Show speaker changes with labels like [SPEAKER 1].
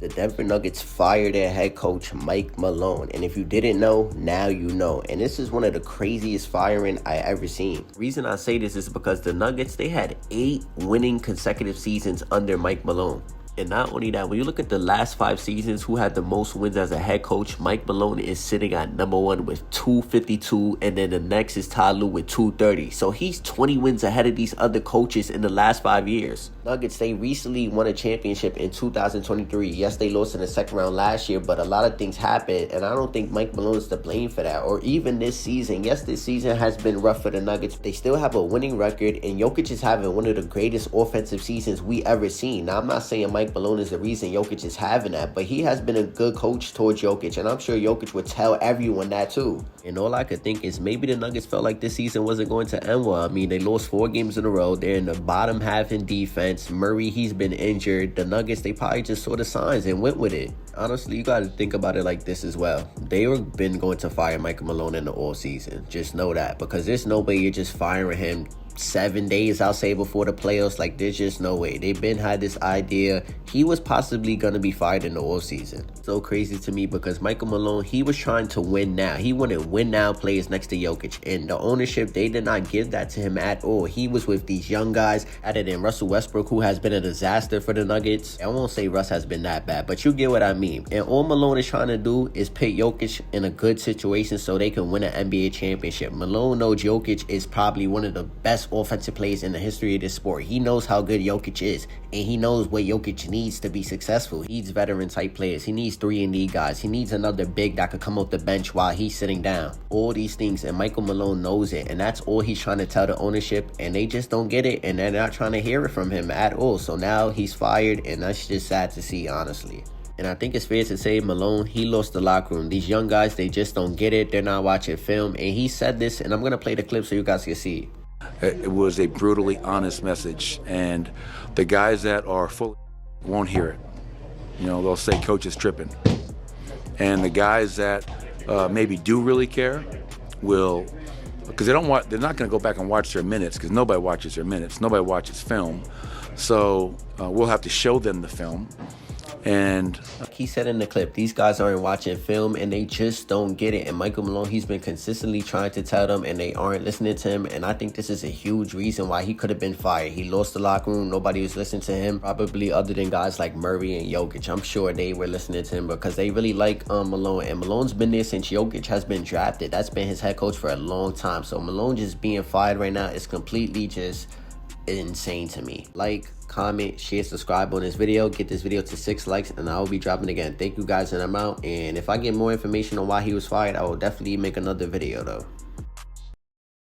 [SPEAKER 1] The Denver Nuggets fired their head coach Mike Malone, and if you didn't know, now you know. And this is one of the craziest firing I ever seen. The reason I say this is because the Nuggets, they had 8 winning consecutive seasons under Mike Malone. And not only that, when you look at the last 5 seasons, who had the most wins as a head coach, Mike Malone is sitting at number 1 with 252, and then the next is Ty Lue with 230. So he's 20 wins ahead of these other coaches in the last 5 years. Nuggets, they recently won a championship in 2023. Yes, they lost in the second round last year, but a lot of things happened, and I don't think Mike Malone is to blame for that. Or even this season. Yes, this season has been rough for the Nuggets. They still have a winning record, and Jokic is having one of the greatest offensive seasons we ever seen. Now, I'm not saying Mike Malone is the reason Jokic is having that, but he has been a good coach towards Jokic, and I'm sure Jokic would tell everyone that too. And all I could think is maybe the Nuggets felt like this season wasn't going to end well. I mean, they lost 4 games in a row. They're in the bottom half in defense. Murray, he's been injured. The Nuggets, they probably just saw the signs and went with it. Honestly, you got to think about it like this as well. They were been going to fire Michael Malone in the offseason. Just know that, because there's no way you're just firing him 7 days, I'll say, before the playoffs. Like, there's just no way. They've been had this idea he was possibly going to be fired in the offseason. So crazy to me, because Michael Malone, he was trying to win now. He wanted win now players next to Jokic, and the ownership, they did not give that to him at all. He was with these young guys, other than Russell Westbrook, who has been a disaster for the Nuggets. I won't say Russ has been that bad, but you get what I mean. And all Malone is trying to do is put Jokic in a good situation so they can win an NBA championship. Malone knows Jokic is probably one of the best offensive players in the history of this sport. He knows how good Jokic is, and he knows what Jokic needs to be successful. He needs veteran type players. He needs 3-and-D guys. He needs another big that could come off the bench while he's sitting down. All these things, and Michael Malone knows it, and that's all he's trying to tell the ownership, and they just don't get it, and they're not trying to hear it from him at all. So now he's fired, and that's just sad to see, honestly. And I think it's fair to say Malone, he lost the locker room. These young guys, they just don't get it. They're not watching film, and he said this, and I'm going to play the clip so you guys can see it.
[SPEAKER 2] It was a brutally honest message, and the guys that are full won't hear it. You know, they'll say coach is tripping. And the guys that maybe do really care will, because they're not going to go back and watch their minutes, because nobody watches their minutes. Nobody watches film. So we'll have to show them the film. And
[SPEAKER 1] like he said in the clip, these guys aren't watching film, and they just don't get it. And Michael Malone, he's been consistently trying to tell them, and they aren't listening to him. And I think this is a huge reason why he could have been fired. He lost the locker room. Nobody was listening to him, probably other than guys like Murray and Jokic. I'm sure they were listening to him because they really like Malone. And Malone's been there since Jokic has been drafted. That's been his head coach for a long time. So Malone just being fired right now is completely just insane to me. Like, comment, share, subscribe on this video. Get this video to 6 likes, and I will be dropping again. Thank you guys, and I'm out. And if I get more information on why he was fired, I will definitely make another video though.